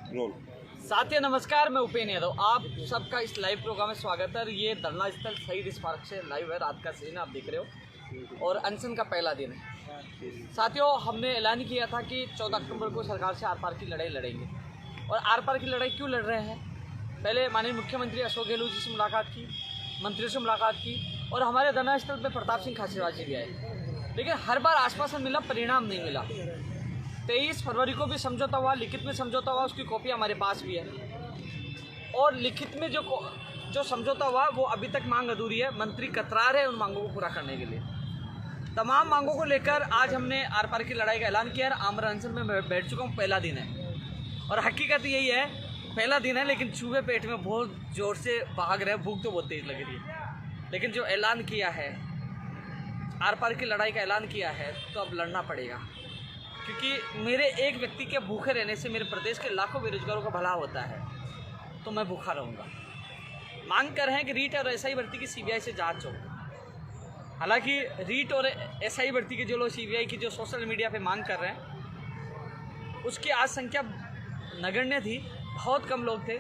Role. साथियों नमस्कार, मैं उपेंद्र यादव, आप सबका इस लाइव प्रोग्राम में स्वागत है। ये धरना स्थल शहीद स्मारक से लाइव है, रात का सीन आप देख रहे हो और अनशन का पहला दिन है। साथियों, हमने ऐलान किया था कि 14 अक्टूबर को सरकार से आर पार की लड़ाई लड़ेंगे। और आर पार की लड़ाई क्यों लड़ रहे हैं? पहले माननीय मुख्यमंत्री अशोक गहलोत जी से मुलाकात की, मंत्रियों से मुलाकात की और हमारे धरना स्थल पर प्रताप सिंह खाचरियावास जी भी आए, लेकिन हर बार आश्वासन मिला, परिणाम नहीं मिला। 23 फरवरी को भी समझौता हुआ, लिखित में समझौता हुआ, उसकी कॉपी हमारे पास भी है। और लिखित में जो समझौता हुआ वो अभी तक मांग अधूरी है। मंत्री कतरा रहे हैं उन मांगों को पूरा करने के लिए। तमाम मांगों को लेकर आज हमने आर पार की लड़ाई का ऐलान किया। आमरण अनशन में बैठ चुका हूँ, पहला दिन है और हकीकत यही है, पहला दिन है लेकिन चूहे पेट में बहुत ज़ोर से भाग रहे हैं, भूख तो बहुत तेज लग रही है। लेकिन जो ऐलान किया है, आर पार की लड़ाई का ऐलान किया है, तो अब लड़ना पड़ेगा, क्योंकि मेरे एक व्यक्ति के भूखे रहने से मेरे प्रदेश के लाखों बेरोजगारों का भला होता है, तो मैं भूखा रहूँगा। मांग कर रहे हैं कि रीट और एसआई भर्ती की सीबीआई से जांच हो। हालांकि रीट और एसआई भर्ती के जो लोग सीबीआई की जो सोशल मीडिया पे मांग कर रहे हैं, उसकी आज संख्या नगण्य थी, बहुत कम लोग थे,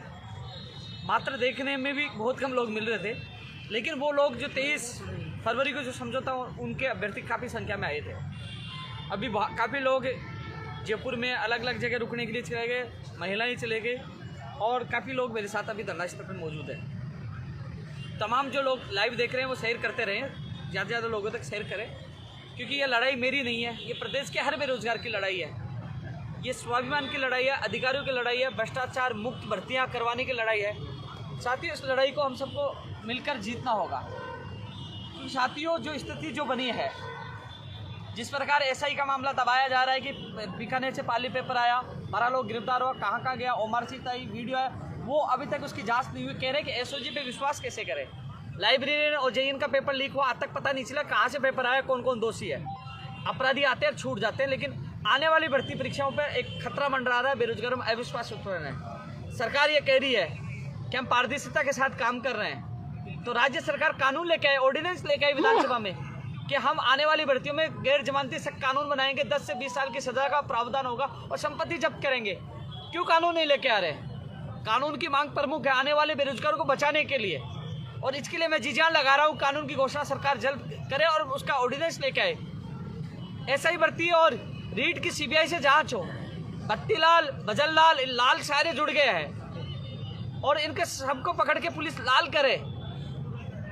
मात्र देखने में भी बहुत कम लोग मिल रहे थे। लेकिन वो लोग जो 23 फरवरी को जो समझौता, उनके अभ्यर्थी काफ़ी संख्या में आए थे। अभी काफ़ी लोग जयपुर में अलग अलग जगह रुकने के लिए चले गए, महिलाएं चले गए और काफ़ी लोग मेरे साथ अभी धरना स्थल पर मौजूद हैं। तमाम जो लोग लाइव देख रहे हैं वो शेयर करते रहें, ज़्यादा से ज़्यादा लोगों तक शेयर करें, क्योंकि ये लड़ाई मेरी नहीं है, ये प्रदेश के हर बेरोजगार की लड़ाई है। ये स्वाभिमान की लड़ाई है, अधिकारियों की लड़ाई है, भ्रष्टाचार मुक्त भर्तियाँ करवाने की लड़ाई है। साथियों, इस लड़ाई को हम सबको मिलकर जीतना होगा। क्योंकि साथियों, जो स्थिति जो बनी है, जिस प्रकार एसआई का मामला दबाया जा रहा है कि बीकानेर से पाली पेपर आया, 12 लोग गिरफ्तार हुआ, कहाँ गया, ओमर सीट आई, वीडियो है, वो अभी तक उसकी जांच नहीं हुई। कह रहे हैं कि एसओजी पे विश्वास कैसे करें। लाइब्रेरी और जेईएन का पेपर लीक हुआ, आज तक पता नहीं चला कहाँ से पेपर आया, कौन कौन दोषी है। अपराधी आते हैं, छूट जाते हैं, लेकिन आने वाली भर्ती परीक्षाओं पर एक खतरा मंडरा रहा है, बेरोजगारों में अविश्वास उत्पन्न है। सरकार ये कह रही है कि हम पारदर्शिता के साथ काम कर रहे हैं, तो राज्य सरकार कानून लेके आए, ऑर्डिनेंस लेके आए विधानसभा में कि हम आने वाली भर्तियों में गैर जमानती सख्त कानून बनाएंगे, 10 से 20 साल की सजा का प्रावधान होगा और संपत्ति जब्त करेंगे। क्यों कानून नहीं लेके आ रहे? कानून की मांग प्रमुख है आने वाले बेरोजगारों को बचाने के लिए, और इसके लिए मैं जी जान लगा रहा हूँ। कानून की घोषणा सरकार जल्द करे और उसका ऑर्डिनेंस लेके आए। एसआई भर्ती और रीट की सीबीआई से जांच हो। बत्तीलाल, भजनलाल, लाल सारे जुड़ गए हैं और इनके सबको पकड़ के पुलिस लाल करे।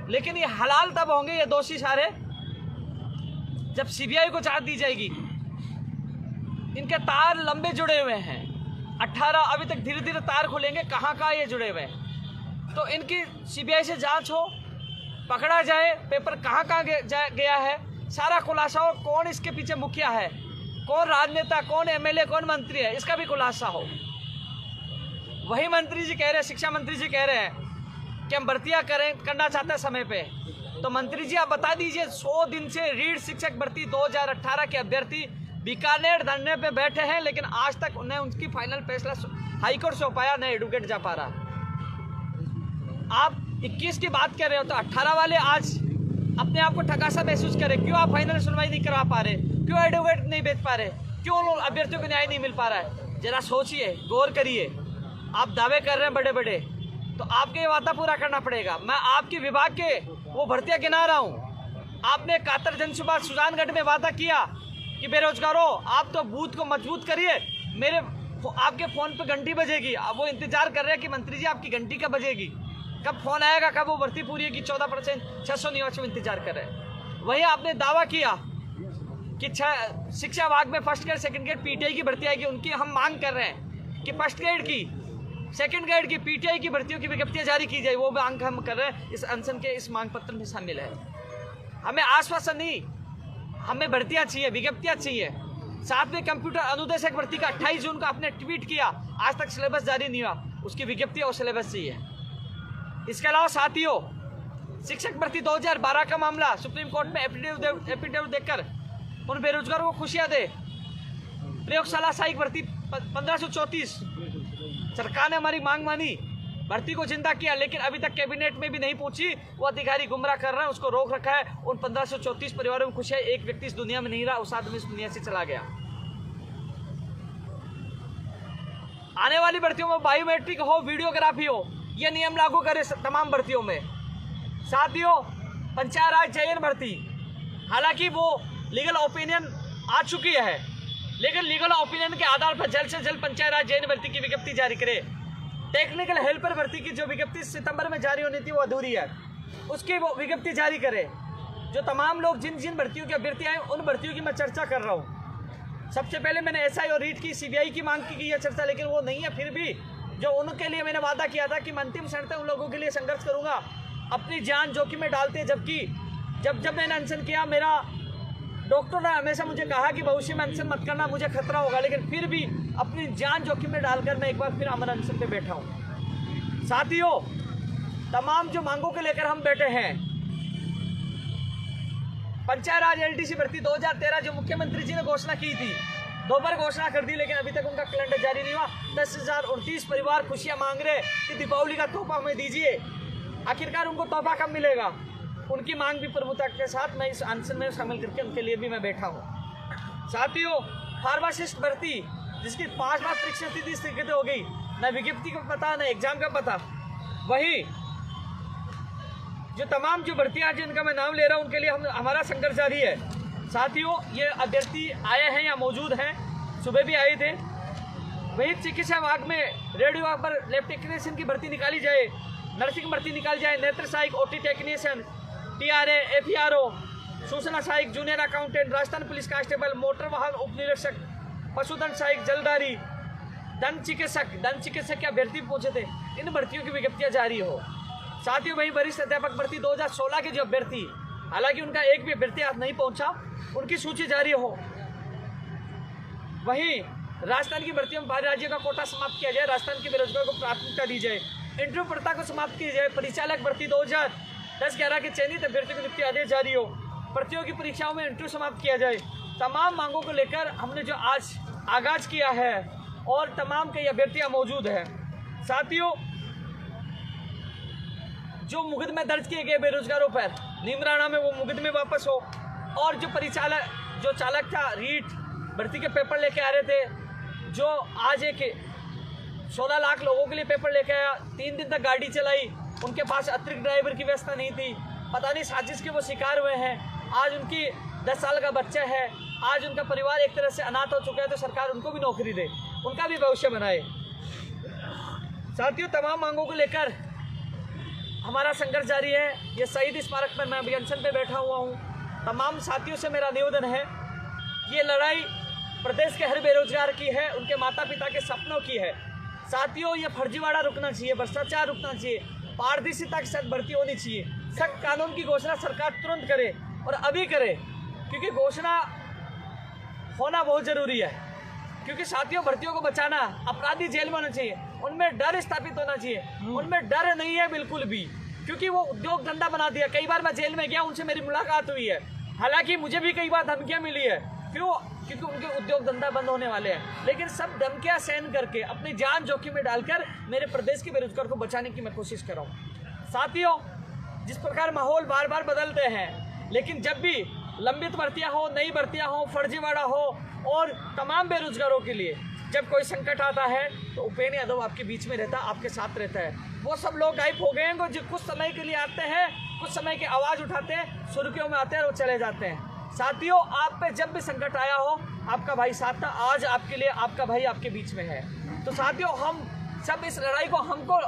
लेकिन ये हलाल तब होंगे ये दोषी सारे जब सीबीआई को जांच दी जाएगी। इनके तार लंबे जुड़े हुए हैं, 18 अभी तक धीरे धीरे तार खुलेंगे, कहाँ ये जुड़े हुए हैं। तो इनकी सीबीआई से जांच हो, पकड़ा जाए, पेपर कहाँ गया है, सारा खुलासा हो, कौन इसके पीछे मुखिया है, कौन राजनेता, कौन एमएलए, कौन मंत्री है, इसका भी खुलासा हो। वही मंत्री जी कह रहे हैं, शिक्षा मंत्री जी कह रहे हैं कि हम भर्तियाँ करना चाहते हैं समय पे। तो मंत्री जी आप बता दीजिए, 100 दिन से रीढ़ शिक्षक भर्ती 2018 के अभ्यर्थी बीकानेर धरने पे बैठे हैं, लेकिन आज तक उन्हें उनकी फाइनल फैसला हाईकोर्ट से हो पाया, न एडवोकेट जा पा रहा। आप 21 की बात कर रहे हो तो 18 वाले आज अपने आप को ठगासा महसूस करें। क्यों आप फाइनल सुनवाई नहीं करवा पा रहे? क्यों एडवोकेट नहीं भेज पा रहे? क्यों अभ्यर्थियों को न्याय नहीं मिल पा रहा है? जरा सोचिए, गौर करिए। आप दावे कर रहे हैं बड़े बड़े, तो आपके ये वादा पूरा करना पड़ेगा। मैं आपके विभाग के वो भर्तियां गिना रहा हूँ। आपने कातर जनसुबा सुजानगढ़ में वादा किया कि बेरोजगारों आप तो बूथ को मजबूत करिए, मेरे आपके फ़ोन पे घंटी बजेगी। अब वो इंतजार कर रहे हैं कि मंत्री जी आपकी घंटी कब बजेगी, कब फ़ोन आएगा, कब वो भर्ती पूरी होगी। 14% 600 निवासियों इंतजार कर रहे हैं। वहीं आपने दावा किया कि शिक्षा विभाग में first grade second grade PTI की भर्ती आएगी। उनकी हम मांग कर रहे हैं कि फर्स्ट ग्रेड की, सेकंड ग्रेड की, पीटीआई की भर्तियों की विज्ञप्तियां जारी की जाए। वो मांग हम कर रहे हैं, इस अनशन के इस मांग पत्र में शामिल है। हमें आश्वासन नहीं, हमें भर्तियां चाहिए, विज्ञप्तियां चाहिए। साथ में कंप्यूटर अनुदेशक भर्ती का 28 जून को आपने ट्वीट किया, आज तक सिलेबस जारी नहीं हुआ, उसकी विज्ञप्ति और सिलेबस चाहिए। इसके अलावा साथियों, शिक्षक भर्ती 2012 का मामला सुप्रीम कोर्ट में एफिडेविट देकर उन बेरोजगारों को खुशियां दे। प्रयोगशाला सहायक भर्ती 1534, सरकार ने हमारी मांग मानी, भर्ती को जिंदा किया, लेकिन अभी तक कैबिनेट में भी नहीं पहुंची। वो अधिकारी गुमराह कर रहे हैं, उसको रोक रखा है। उन 1534 परिवारों में खुशी है, एक व्यक्ति इस दुनिया में नहीं रहा, उस आदमी इस दुनिया से चला गया। आने वाली भर्तियों में बायोमेट्रिक हो, वीडियोग्राफी हो, ये नियम लागू करे तमाम भर्तियों में। साथियों, पंचायत राज चयन भर्ती, हालांकि वो लीगल ओपिनियन आ चुकी है, लेकिन लीगल ओपिनियन के आधार पर जल्द से जल्द पंचायत राज चयन भर्ती की विज्ञप्ति जारी करे। टेक्निकल हेल्पर भर्ती की जो विज्ञप्ति सितंबर में जारी होनी थी वो अधूरी है, उसकी वो विज्ञप्ति जारी करे। जो तमाम लोग जिन जिन भर्तियों के अभ्यर्थी आए उन भर्तियों की मैं चर्चा कर रहा हूँ। सबसे पहले मैंने एसआई और रीट की, सीबीआई की मांग की है चर्चा, लेकिन वो नहीं है। फिर भी जो उनके लिए मैंने वादा किया था कि मैं अंतिम क्षण तक उन लोगों के लिए संघर्ष करूँगा, अपनी जान जोखिम में डालते। जबकि जब मैंने अनशन किया, मेरा डॉक्टर ने हमेशा मुझे कहा कि भविष्य में अनशन मत करना, मुझे खतरा होगा, लेकिन फिर भी अपनी जान जोखिम में डालकर मैं एक बार फिर अमर अनशन पे बैठा हूँ। साथियों, तमाम जो मांगों को लेकर हम बैठे हैं, पंचायत राज एलडीसी भर्ती 2013 जो मुख्यमंत्री जी ने घोषणा की थी, 2 बार घोषणा कर दी, लेकिन अभी तक उनका कैलेंडर जारी नहीं हुआ। 10,029 परिवार खुशियां मांग रहे कि दीपावली का तोहफा हमें दीजिए। आखिरकार उनको तोहफा कब मिलेगा? उनकी मांग भी प्रमुखता के साथ मैं इस अनशन में शामिल करके उनके लिए भी मैं बैठा हूँ। साथियों, फार्मासिस्ट भर्ती जिसकी 5 बार परीक्षा थी, 30 दिक्कतें हो गई, न विज्ञप्ति का पता न एग्जाम का पता। वही जो तमाम जो भर्तियां जिनका मैं नाम ले रहा हूं उनके लिए हमारा संघर्ष जारी है। साथियों, ये अभ्यर्थी आए हैं या मौजूद हैं, सुबह भी आए थे। वही चिकित्सा विभाग में रेडियो विभाग पर लैब टेक्नीशियन की भर्ती निकाली जाए, नर्सिंग भर्ती निकाली जाए, नेत्र सहायक, ओटी टेक्नीशियन, टीआरए, एफईआरओ, सूचना सहायक, junior accountant, Rajasthan police constable, motor वाहन उप निरीक्षक, पशुधन सहायक, जलदारी, दंत चिकित्सक के अभ्यर्थी पूछे थे। इन भर्तियों की विज्ञप्तियां जारी हो। साथियों, वही वरिष्ठ अध्यापक भर्ती 2016 के जो अभ्यर्थी, हालांकि उनका एक भी अभ्यर्थी आज नहीं पहुंचा, उनकी सूची जारी हो। वहीं राजस्थान की भर्तियों में बाहरी राज्यों का कोटा समाप्त किया जाए, राजस्थान के बेरोजगार को प्राथमिकता दी जाए, इंटरव्यू प्रथा को समाप्त की जाए, परिचालक भर्ती 2010-11 के चयनित अभ्यर्थियों को नियुक्ति आदेश जारी हो, प्रतियोगी परीक्षाओं में इंटरव्यू समाप्त किया जाए। तमाम मांगों को लेकर हमने जो आज आगाज किया है और तमाम कई अभ्यर्थियां मौजूद हैं। साथियों, जो मुकदमे दर्ज किए गए बेरोजगारों पर, नीमराणा में वो मुकदमे वापस हो, और जो चालक था रीट भर्ती के पेपर लेके आ रहे थे, जो आज एक 16 लाख लोगों के लिए पेपर लेके आया, 3 दिन तक गाड़ी चलाई, उनके पास अतिरिक्त ड्राइवर की व्यवस्था नहीं थी, पता नहीं साजिश के वो शिकार हुए हैं। आज उनकी 10 साल का बच्चा है, आज उनका परिवार एक तरह से अनाथ हो चुका है, तो सरकार उनको भी नौकरी दे, उनका भी भविष्य बनाए। साथियों, तमाम मांगों को लेकर हमारा संघर्ष जारी है। ये शहीद स्मारक पर मैं अभियान पे बैठा हुआ हूँ। तमाम साथियों से मेरा निवेदन है, ये लड़ाई प्रदेश के हर बेरोजगार की है, उनके माता पिता के सपनों की है। साथियों, ये फर्जीवाड़ा रुकना चाहिए, भ्रष्टाचार रुकना चाहिए, पारदर्शिता के साथ भर्ती होनी चाहिए। सख्त कानून की घोषणा सरकार तुरंत करे और अभी करे, क्योंकि घोषणा होना बहुत जरूरी है। क्योंकि साथियों, भर्तियों को बचाना, अपराधी जेल में होना चाहिए, उनमें डर स्थापित होना चाहिए। उनमें डर नहीं है बिल्कुल भी, क्योंकि वो उद्योग धंधा बना दिया। कई बार मैं जेल में गया, उनसे मेरी मुलाकात हुई है, हालांकि मुझे भी कई बार धमकियां मिली है। क्यों? क्योंकि उनके उद्योग धंधा बंद होने वाले हैं, लेकिन सब धमकियां सहन करके अपनी जान जोखिम में डालकर मेरे प्रदेश के बेरोजगार को बचाने की मैं कोशिश कर रहा हूँ। साथियों, जिस प्रकार माहौल बार बार बदलते हैं, लेकिन जब भी लंबित भर्तियां हो, नई भर्तियां हो, फर्जीवाड़ा हो, और तमाम बेरोजगारों के लिए जब कोई संकट आता है तो उपेंद्र यादव आपके बीच में रहता, आपके साथ रहता है। वो सब लोग गायब हो गए हैं जो कुछ समय के लिए आते हैं, कुछ समय की आवाज़ उठाते हैं, सुर्खियों में आते हैं और वो चले जाते हैं। साथियों, आप पे जब भी संकट आया हो, आपका भाई साथ था, आज आपके लिए आपका भाई आपके बीच में है। तो साथियों, हम सब इस लड़ाई को हमको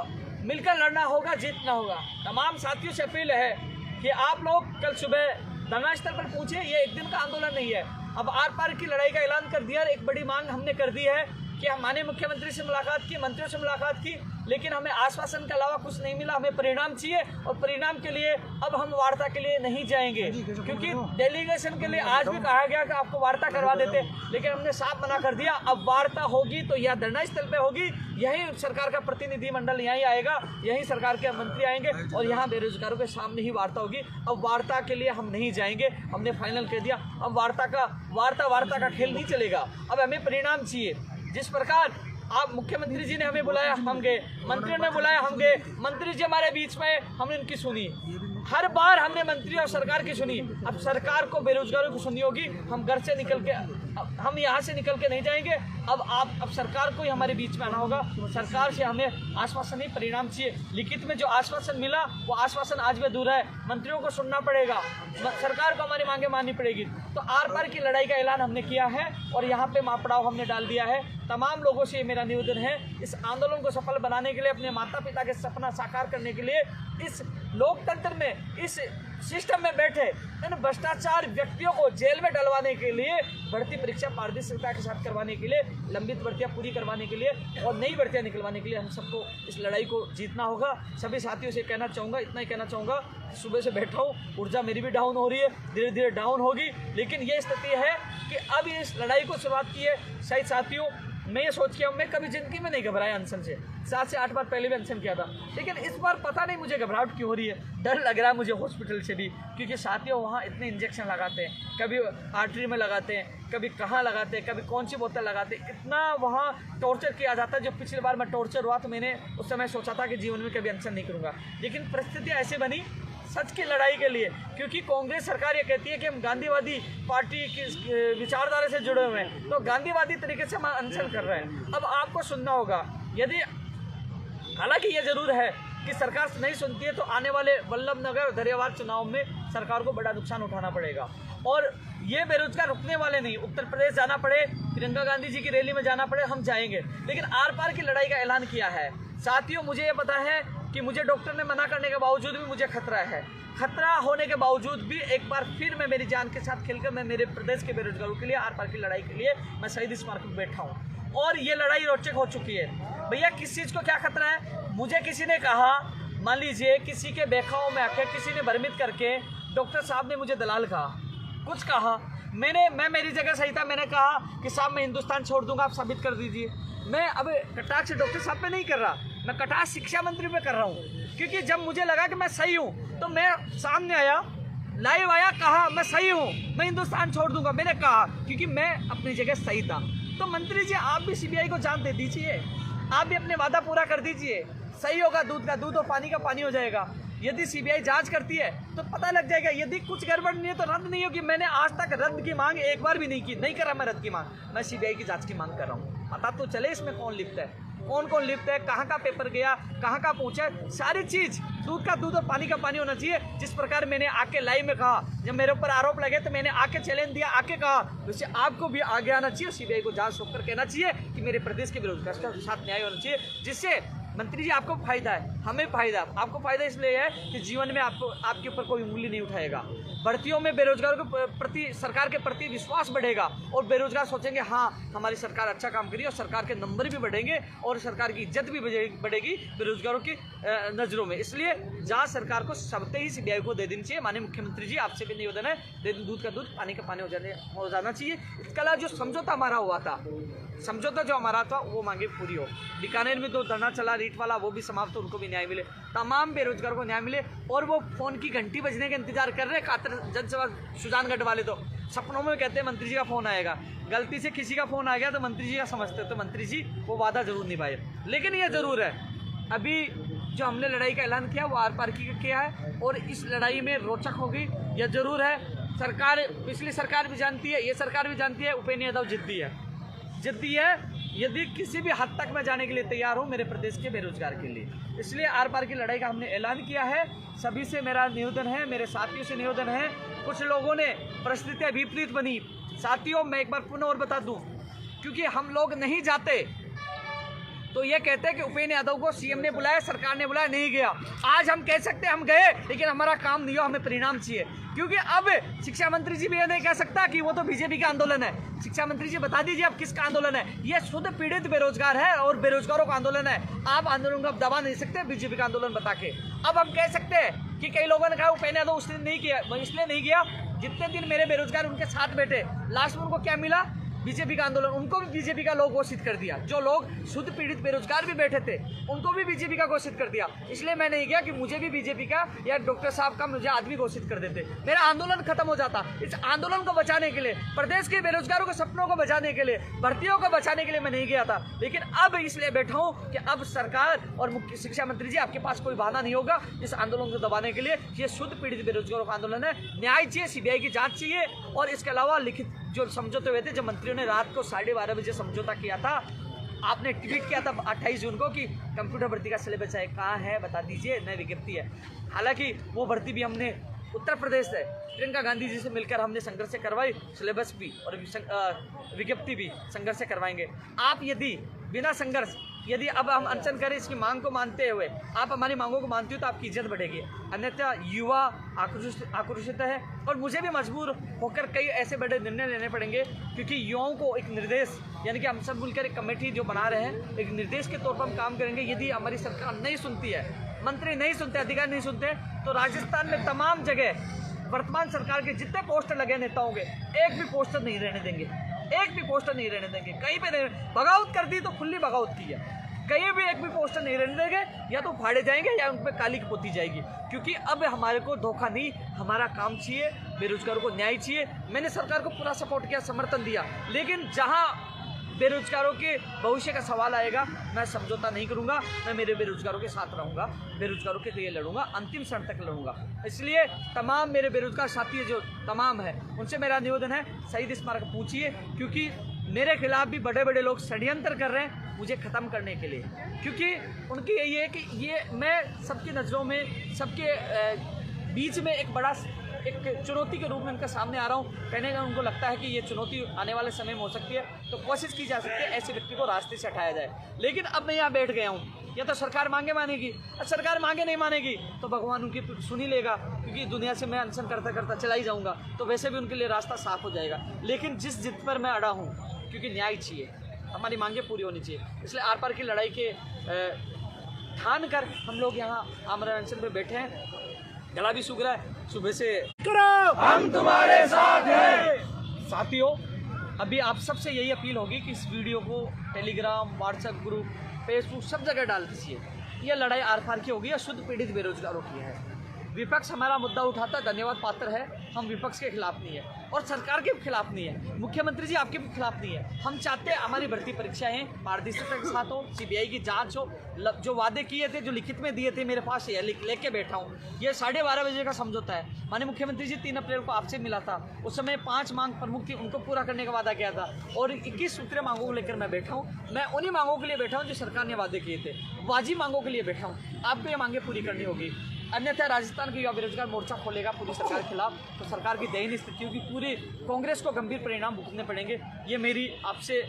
मिलकर लड़ना होगा, जीतना होगा। तमाम साथियों से अपील है कि आप लोग कल सुबह धरना स्थल पर पूछे, ये एक दिन का आंदोलन नहीं है। अब आर पार की लड़ाई का ऐलान कर दिया। एक बड़ी मांग हमने कर दी है कि हम माननीय मुख्यमंत्री से मुलाकात की, मंत्रियों से मुलाकात की, लेकिन हमें आश्वासन के अलावा कुछ नहीं मिला। हमें परिणाम चाहिए, और परिणाम के लिए अब हम वार्ता के लिए नहीं जाएंगे, क्योंकि डेलीगेशन के लिए आज भी कहा गया कि आपको वार्ता करवा देते, लेकिन हमने साफ मना कर दिया। अब वार्ता होगी तो यह धरना स्थल पे होगी, यही सरकार का प्रतिनिधिमंडल यहीं आएगा, यही सरकार के मंत्री आएंगे और यहाँ बेरोजगारों के सामने ही वार्ता होगी। अब वार्ता के लिए हम नहीं जाएंगे, हमने फाइनल कर दिया। अब वार्ता का खेल नहीं चलेगा, अब हमें परिणाम चाहिए। जिस प्रकार आप मुख्यमंत्री जी ने हमें बुलाया, हम गए, मंत्रियों ने बुलाया, हम गए, मंत्री जी हमारे बीच में, हमने उनकी सुनी। हर बार हमने मंत्री और सरकार की सुनी, अब सरकार को बेरोजगारों की सुननी होगी। हम घर से निकल के, हम यहाँ से निकल के नहीं जाएंगे। अब सरकार को ही हमारे बीच में आना होगा। सरकार से हमें आश्वासन नहीं, परिणाम चाहिए। लिखित में जो आश्वासन मिला वो आश्वासन आज भी अधूरा है। मंत्रियों को सुनना पड़ेगा, सरकार को हमारी मांगे माननी पड़ेगी। तो आर पार की लड़ाई का ऐलान हमने किया है और यहाँ पे मापड़ाव हमने डाल दिया है। तमाम लोगों से मेरा निवेदन है, इस आंदोलन को सफल बनाने के लिए, अपने माता पिता के सपना साकार करने के लिए, इस लोकतंत्र में, इस सिस्टम में बैठे इन भ्रष्टाचार व्यक्तियों को जेल में डलवाने के लिए, भर्ती परीक्षा पारदर्शिता के साथ करवाने के लिए, लंबित भर्तियां पूरी करवाने के लिए और नई भर्तियां निकलवाने के लिए हम सबको इस लड़ाई को जीतना होगा। सभी साथियों से कहना चाहूँगा, इतना ही कहना चाहूँगा, सुबह से बैठा हूँ, ऊर्जा मेरी भी डाउन हो रही है, धीरे धीरे डाउन होगी, लेकिन ये स्थिति है कि अब इस लड़ाई को शुरुआत की है। शायद साथियों, मैं ये सोच के मैं कभी जिंदगी में नहीं घबराया अनशन से, 7 से 8 बार पहले भी अनशन किया था, लेकिन इस बार पता नहीं मुझे घबराहट क्यों हो रही है। डर लग रहा है मुझे हॉस्पिटल से भी, क्योंकि साथियों वहाँ इतने इंजेक्शन लगाते हैं, कभी आर्टरी में लगाते हैं, कभी कहाँ लगाते हैं, कभी कौन सी बोतल लगाते हैं, इतना वहाँ टॉर्चर किया जाता है। जो पिछली बार मैं टॉर्चर हुआ तो मैंने उस समय सोचा था कि जीवन में कभी अनशन नहीं करूँगा, लेकिन परिस्थितियाँ ऐसे बनी सच की लड़ाई के लिए, क्योंकि कांग्रेस सरकार ये कहती है कि हम गांधीवादी पार्टी की विचारधारा से जुड़े हुए हैं, तो गांधीवादी तरीके से हम अनशन कर रहे हैं। अब आपको सुनना होगा, यदि हालांकि ये जरूर है कि सरकार नहीं सुनती है तो आने वाले वल्लभनगर दरियावार चुनाव में सरकार को बड़ा नुकसान उठाना पड़ेगा। और ये बेरोजगार रुकने वाले नहीं, उत्तर प्रदेश जाना पड़े, प्रियंका गांधी जी की रैली में जाना पड़े, हम जाएंगे, लेकिन आर पार की लड़ाई का ऐलान किया है। साथियों, मुझे ये पता है कि मुझे डॉक्टर ने मना करने के बावजूद भी मुझे खतरा है। खतरा होने के बावजूद भी एक बार फिर मैं मेरी जान के साथ खेलकर मैं मेरे प्रदेश के बेरोजगारों के लिए, आर पार की लड़ाई के लिए मैं शहीद स्मारक पर बैठा हूँ। और ये लड़ाई रोचक हो चुकी है। भैया, किस चीज़ को क्या खतरा है? मुझे किसी ने कहा, मान लीजिए किसी के बेखाओं में आके किसी ने भ्रमित करके, डॉक्टर साहब ने मुझे दलाल कहा, कुछ कहा, मैं मेरी जगह सही था, मैंने कहा कि साहब मैं हिंदुस्तान छोड़ दूंगा, आप साबित कर दीजिए। मैं अब कटाक्ष डॉक्टर साहब पे नहीं कर रहा, मैं कटाक्ष शिक्षा मंत्री पे कर रहा हूँ, क्योंकि जब मुझे लगा कि मैं सही हूँ तो मैं सामने आया, लाइव आया, कहा मैं सही हूँ, मैं हिंदुस्तान छोड़ दूंगा, मैंने कहा, क्योंकि मैं अपनी जगह सही था। तो मंत्री जी, आप भी सीबीआई को जान दे दीजिए, आप भी अपने वादा पूरा कर दीजिए, सही होगा, दूध का दूध और पानी का पानी हो जाएगा। यदि सीबीआई जांच करती है तो पता लग जाएगा, यदि कुछ गड़बड़ नहीं है तो रद्द नहीं होगी। मैंने आज तक रद्द की मांग एक बार भी नहीं की, नहीं करा मैं रद्द की मांग, मैं सीबीआई की जांच की मांग कर रहा हूँ। पता तो चले इसमें कौन लिप्त है, कौन कौन लिप्त है, कहाँ का पेपर गया, कहाँ का पहुँचा, सारी चीज़ दूध का दूध और पानी का पानी होना चाहिए। जिस प्रकार मैंने आके लाइव में कहा, जब मेरे ऊपर आरोप लगे तो मैंने आके चैलेंज दिया, आके कहा, वैसे आपको भी आगे आना चाहिए, सीबीआई को जांच होकर कहना चाहिए कि मेरे प्रदेश के विरोध के साथ न्याय होना चाहिए, जिससे मंत्री जी आपको फायदा है, हमें फायदा। आपको फायदा इसलिए है कि जीवन में आपके ऊपर कोई उंगली नहीं उठाएगा। भर्तियों में बेरोजगारों के प्रति, सरकार के प्रति विश्वास बढ़ेगा और बेरोजगार सोचेंगे हाँ हमारी सरकार अच्छा काम करी, और सरकार के नंबर भी बढ़ेंगे और सरकार की इज्जत भी बढ़ेगी बेरोजगारों की नज़रों में। इसलिए जांच सरकार को सबसे ही सीबीआई को दे देनी चाहिए। माननीय मुख्यमंत्री जी, आपसे भी निवेदन है, दूध का दूध पानी का पानी हो जाना चाहिए। इसके अलावा जो समझौता हमारा हुआ था, समझौता जो हमारा था वो मांगे पूरी हो। बीकानेर में जो धरना चला रीट वाला, वो भी समाप्त हो, उनको भी न्याय मिले, तमाम बेरोजगारों को न्याय मिले। और वो फोन की घंटी बजने का इंतजार कर रहे हैं कातर जनसभा सुजानगढ़ वाले, तो सपनों में कहते हैं मंत्री जी का फोन आएगा, गलती से किसी का फोन आ गया तो मंत्री जी का समझते, तो मंत्री जी वो वादा जरूर निभाए। लेकिन ये जरूर है, अभी जो हमने लड़ाई का ऐलान किया वो आर पार की किया है और इस लड़ाई में रोचक होगी, यह जरूर है। सरकार, पिछली सरकार भी जानती है, ये सरकार भी जानती है, उपेंद्र यादव जिद्दी है, यदि किसी भी हद तक मैं जाने के लिए तैयार हूँ मेरे प्रदेश के बेरोजगार के लिए। इसलिए आर पार की लड़ाई का हमने ऐलान किया है। सभी से मेरा निवेदन है, मेरे साथियों से निवेदन है, कुछ लोगों ने परिस्थितियाँ विपरीत बनी। साथियों, मैं एक बार पुनः और बता दूं, क्योंकि हम लोग नहीं जाते तो ये कहते हैं कि उपेंद्र यादव को सीएम ने बुलाया, सरकार ने बुलाया, नहीं गया। आज हम कह सकते हैं हम गए, लेकिन हमारा काम नहीं हो, हमें परिणाम चाहिए। क्योंकि अब शिक्षा मंत्री जी भी ये नहीं कह सकता कि वो तो बीजेपी का आंदोलन है। शिक्षा मंत्री जी बता दीजिए अब किसका आंदोलन है। ये शुद्ध पीड़ित बेरोजगार है और बेरोजगारों का आंदोलन है। आप आंदोलन को दबा नहीं सकते बीजेपी का आंदोलन बता के। अब हम कह सकते हैं कि कई लोगों ने कहा उपेंद्र यादव उसने नहीं किया, इसलिए नहीं गया, जितने दिन मेरे बेरोजगार उनके साथ बैठे, लास्ट में उनको क्या मिला? बीजेपी का आंदोलन, उनको भी बीजेपी का लोग घोषित कर दिया। जो लोग शुद्ध पीड़ित बेरोजगार भी बैठे थे उनको भी बीजेपी का घोषित कर दिया। इसलिए मैं नहीं गया कि मुझे भी बीजेपी का या डॉक्टर साहब का मुझे आदमी घोषित कर देते, मेरा आंदोलन खत्म हो जाता। इस आंदोलन को बचाने के लिए, प्रदेश के बेरोजगारों के सपनों को बचाने के लिए, भर्तियों को बचाने के लिए मैं नहीं गया था। लेकिन अब इसलिए बैठा हूँ कि अब सरकार और मुख्य शिक्षा मंत्री जी, आपके पास कोई बहाना नहीं होगा इस आंदोलन को दबाने के लिए। ये शुद्ध पीड़ित बेरोजगारों का आंदोलन है, न्याय चाहिए, सीबीआई की जांच चाहिए। और इसके अलावा लिखित जो समझौते हुए थे, जब मंत्रियों ने रात को 12:30 बजे समझौता किया था, आपने ट्वीट किया था 28 जून को कि कंप्यूटर भर्ती का सिलेबस है, कहाँ है बता दीजिए, नई विज्ञप्ति है। हालांकि वो भर्ती भी हमने उत्तर प्रदेश से प्रियंका गांधी जी से मिलकर हमने संघर्ष से करवाई, सिलेबस भी और विज्ञप्ति भी संघर्ष से करवाएंगे। आप यदि बिना संघर्ष, यदि अब हम अनशन करें इसकी मांग को मानते हुए, आप हमारी मांगों को मानते हो तो आपकी इज्जत बढ़ेगी। अन्यथा युवा आक्रोशित है और मुझे भी मजबूर होकर कई ऐसे बड़े निर्णय लेने पड़ेंगे, क्योंकि युवाओं को एक निर्देश, यानी कि हम सब मिलकर एक कमेटी जो बना रहे हैं, एक निर्देश के तौर पर हम काम करेंगे। यदि हमारी सरकार नहीं सुनती है, मंत्री नहीं सुनते, अधिकारी नहीं सुनते, तो राजस्थान में तमाम जगह वर्तमान सरकार के जितने पोस्टर लगे नेताओं के, एक भी पोस्टर नहीं रहने देंगे, एक भी पोस्टर नहीं रहने देंगे। कहीं पे नहीं, बगावत कर दी तो खुली बगावत की है, कहीं भी एक भी पोस्टर नहीं रहने देंगे, या तो फाड़े जाएंगे या उन पर काली पोती जाएगी। क्योंकि अब हमारे को धोखा नहीं, हमारा काम चाहिए, बेरोजगारों को न्याय चाहिए। मैंने सरकार को पूरा सपोर्ट किया, समर्थन दिया, लेकिन जहाँ बेरोजगारों के भविष्य का सवाल आएगा, मैं समझौता नहीं करूंगा, मैं मेरे बेरोजगारों के साथ रहूंगा, बेरोजगारों के लिए लड़ूंगा, अंतिम क्षण तक लड़ूंगा। इसलिए तमाम मेरे बेरोजगार साथी जो तमाम है, उनसे मेरा निवेदन है, शहीद स्मारक पूछिए, क्योंकि मेरे खिलाफ भी बड़े बड़े लोग षड्यंत्र कर रहे हैं मुझे ख़त्म करने के लिए। क्योंकि उनकी यही है कि ये मैं सबकी नज़रों में, सबके बीच में एक चुनौती के रूप में उनके सामने आ रहा हूँ। कहने का उनको लगता है कि ये चुनौती आने वाले समय में हो सकती है, तो कोशिश की जा सकती है ऐसे व्यक्ति को रास्ते से हटाया जाए। लेकिन अब मैं यहाँ बैठ गया हूँ, या तो सरकार मांगे मानेगी, और सरकार मांगे नहीं मानेगी तो भगवान उनकी सुन ही लेगा, क्योंकि दुनिया से मैं अनशन करता करता चला ही जाऊँगा, तो वैसे भी उनके लिए रास्ता साफ हो जाएगा। लेकिन जिस जिद पर मैं अड़ा हूँ, क्योंकि न्याय चाहिए, हमारी मांगे पूरी होनी चाहिए, इसलिए आर पार की लड़ाई के ठान कर हम लोग यहाँ आमरण अनशन पर बैठे हैं। गला भी सूख रहा है सुबह से, करो हम तुम्हारे साथ हैं। साथियों, अभी आप सबसे यही अपील होगी कि इस वीडियो को टेलीग्राम, व्हाट्सएप ग्रुप, फेसबुक सब जगह डाल दीजिए। यह लड़ाई आर पार की होगी या शुद्ध पीड़ित बेरोजगारों की है। विपक्ष हमारा मुद्दा उठाता, धन्यवाद पात्र है, हम विपक्ष के खिलाफ नहीं है और सरकार के खिलाफ नहीं है, मुख्यमंत्री जी आपके भी खिलाफ नहीं है। हम चाहते हैं हमारी भर्ती परीक्षाएं पारदर्शिता के साथ हो, सीबीआई की जांच हो, जो वादे किए थे, जो लिखित में दिए थे, मेरे पास ये लेके बैठा हूँ। ये 12:30 बजे का समझौता है। माननीय मुख्यमंत्री जी 3 अप्रैल को आपसे मिला था, उस समय 5 मांग प्रमुख थी, उनको पूरा करने का वादा किया था, और 21 सूत्रीय मांगों को लेकर मैं बैठा हूँ। मैं उन्हीं मांगों के लिए बैठा हूँ जो सरकार ने वादे किए थे, वाजिब मांगों के लिए बैठा हूँ। आपको ये मांगे पूरी करनी होगी, अन्यथा राजस्थान की युवा बेरोजगार मोर्चा खोलेगा पूरी सरकार के खिलाफ, तो सरकार की दयनीय स्थिति होगी, पूरी कांग्रेस को गंभीर परिणाम भुगतने पड़ेंगे। ये मेरी आपसे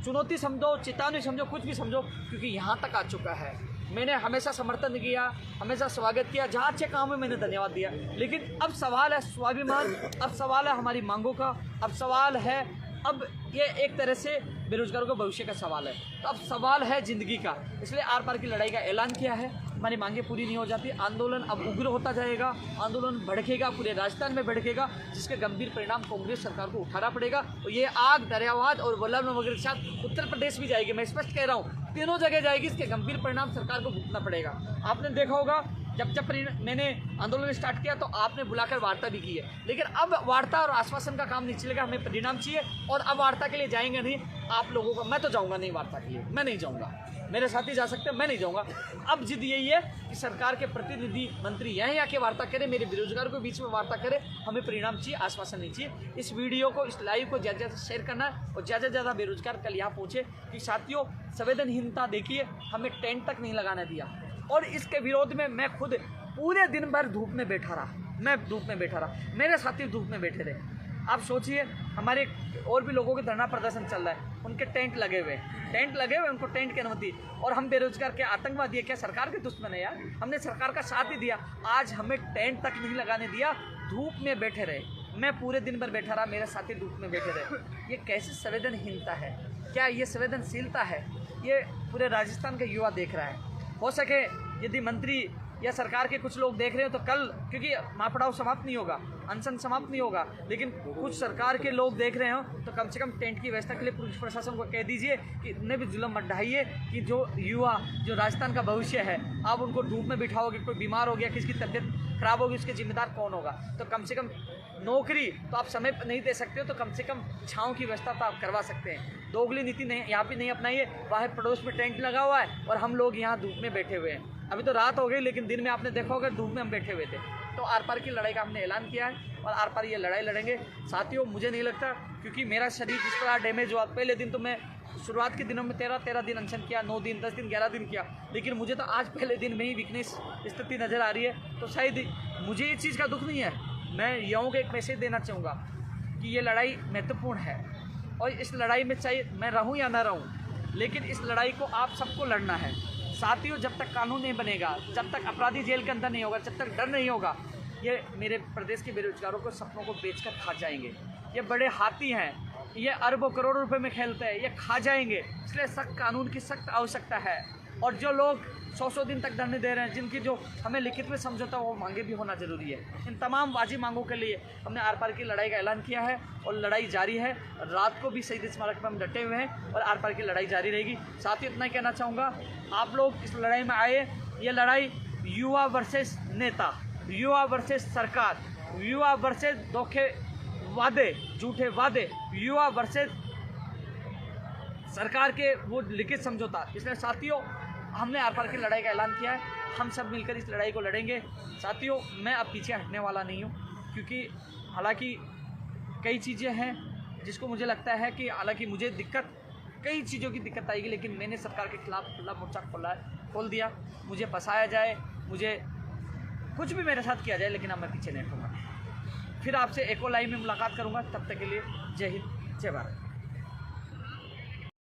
चुनौती समझो, चेतावनी समझो, कुछ भी समझो, क्योंकि यहाँ तक आ चुका है। मैंने हमेशा समर्थन किया, हमेशा स्वागत किया, जहाँ अच्छे काम में मैंने धन्यवाद दिया, लेकिन अब सवाल है स्वाभिमान, अब सवाल है हमारी मांगों का, अब सवाल है, अब ये एक तरह से बेरोजगारों के भविष्य का सवाल है, तो अब सवाल है ज़िंदगी का। इसलिए आर पार की लड़ाई का ऐलान किया है। हमारी मांगे पूरी नहीं हो जाती, आंदोलन अब उग्र होता जाएगा, आंदोलन भड़केगा, पूरे राजस्थान में भड़केगा, जिसके गंभीर परिणाम कांग्रेस सरकार को उठाना पड़ेगा। और ये आग दरियावाद और वल्लभनगर के साथ उत्तर प्रदेश भी जाएगी, मैं स्पष्ट कह रहा हूँ, तीनों जगह जाएगी, इसके गंभीर परिणाम सरकार को भुगतना पड़ेगा। आपने देखा होगा जब मैंने आंदोलन स्टार्ट किया तो आपने बुलाकर वार्ता भी की है, लेकिन अब वार्ता और आश्वासन का काम नहीं चलेगा, हमें परिणाम चाहिए। और अब वार्ता के लिए जाएंगे नहीं आप लोगों को, मैं तो जाऊंगा नहीं वार्ता के लिए, मैं नहीं जाऊंगा, मेरे साथी जा सकते हैं, मैं नहीं जाऊंगा। अब जिद यही है कि सरकार के प्रतिनिधि मंत्री यहाँ आके वार्ता करें, मेरे बेरोजगारों के बीच में वार्ता करें, हमें परिणाम चाहिए, आश्वासन नहीं चाहिए। इस वीडियो को, इस लाइव को ज़्यादा ज़्यादा शेयर करना है और ज़्यादा से ज़्यादा बेरोजगार कल यहाँ पहुँचे। कि साथियों, संवेदनहीनता देखिए, हमें टेंट तक नहीं लगाने दिया, और इसके विरोध में मैं खुद पूरे दिन भर धूप में बैठा रहा, मैं धूप में बैठा रहा, मेरे साथी धूप में बैठे रहे। आप सोचिए, हमारे और भी लोगों के धरना प्रदर्शन चल रहा है, उनके टेंट लगे हुए, उनको टेंट की अनुमति, और हम बेरोजगार के आतंकवादी है क्या? सरकार के दुश्मन है यार, हमने सरकार का साथ ही दिया, आज हमें टेंट तक नहीं लगाने दिया, धूप में बैठे रहे, मैं पूरे दिन भर बैठा रहा, मेरे साथी धूप में बैठे रहे। ये कैसी संवेदनहीनता है? क्या ये संवेदनशीलता है? ये पूरे राजस्थान का युवा देख रहा है। हो सके यदि मंत्री या सरकार के कुछ लोग देख रहे हो तो कल, क्योंकि महापड़ाव समाप्त नहीं होगा, अनशन समाप्त नहीं होगा, लेकिन कुछ सरकार के लोग देख रहे हो तो कम से कम टेंट की व्यवस्था के लिए पुलिस प्रशासन को कह दीजिए कि इतने भी जुल्म मत ढाइए कि जो युवा, जो राजस्थान का भविष्य है, आप उनको धूप में बिठाओगे, कोई बीमार हो गया, किसकी तबीयत खराब होगी, उसके जिम्मेदार कौन होगा। तो कम से कम नौकरी तो आप समय पर नहीं दे सकते हो, तो कम से कम छाँव की व्यवस्था तो आप करवा सकते हैं। दोगली नीति नहीं, यहाँ पे नहीं अपनाइए। बाहर पड़ोस में टेंट लगा हुआ है और हम लोग यहाँ धूप में बैठे हुए हैं। अभी तो रात हो गई, लेकिन दिन में आपने देखा होगा धूप में हम बैठे हुए थे। तो आर पार की लड़ाई का हमने ऐलान किया है और आर पार ये लड़ाई लड़ेंगे। साथियों, मुझे नहीं लगता, क्योंकि मेरा शरीर जिस प्रकार डैमेज हुआ, पहले दिन तो मैं शुरुआत के दिनों में 13 दिन अनशन किया, 9 दिन, 10 दिन, 11 दिन किया, लेकिन मुझे तो आज पहले दिन में ही वीकनेस स्थिति नज़र आ रही है। तो शायद मुझे इस चीज़ का दुख नहीं है। मैं युवाओं को एक मैसेज देना चाहूँगा कि ये लड़ाई महत्वपूर्ण है और इस लड़ाई में चाहे मैं रहूँ या ना रहूँ, लेकिन इस लड़ाई को आप सबको लड़ना है। साथियों, जब तक कानून नहीं बनेगा, जब तक अपराधी जेल के अंदर नहीं होगा, जब तक डर नहीं होगा, ये मेरे प्रदेश के बेरोजगारों को सपनों को बेचकर खा जाएंगे। ये बड़े हाथी हैं, ये अरबों करोड़ों रुपए में खेलते हैं, ये खा जाएंगे। इसलिए सख्त कानून की सख्त आवश्यकता है। और जो लोग 100 दिन तक धरने दे रहे हैं, जिनकी जो हमें लिखित में समझौता वो मांगे भी होना जरूरी है। इन तमाम वाजिब मांगों के लिए हमने आर पार की लड़ाई का ऐलान किया है और लड़ाई जारी है। रात को भी शहीद स्मारक पर हम डटे हुए हैं और आर पार की लड़ाई जारी रहेगी। साथ ही इतना ही कहना चाहूँगा, आप लोग इस लड़ाई में आए। ये लड़ाई युवा वर्सेस नेता, युवा वर्सेस सरकार, युवा वर्सेस धोखे वादे, झूठे वादे, युवा वर्सेस सरकार के वो लिखित समझौता। इसलिए साथियों, हमने आर पार की लड़ाई का ऐलान किया है। हम सब मिलकर इस लड़ाई को लड़ेंगे। साथियों, मैं अब पीछे हटने वाला नहीं हूँ, क्योंकि हालांकि कई चीज़ें हैं जिसको मुझे लगता है कि हालांकि मुझे कई चीज़ों की दिक्कत आएगी, लेकिन मैंने सरकार के खिलाफ खुला मोर्चा खोल दिया। मुझे फंसाया जाए, मुझे कुछ भी मेरे साथ किया जाए, लेकिन अब मैं पीछे नहीं हटूँगा। फिर आपसे एक और लाइव में मुलाकात करूँगा। तब तक के लिए जय हिंद, जय भारत।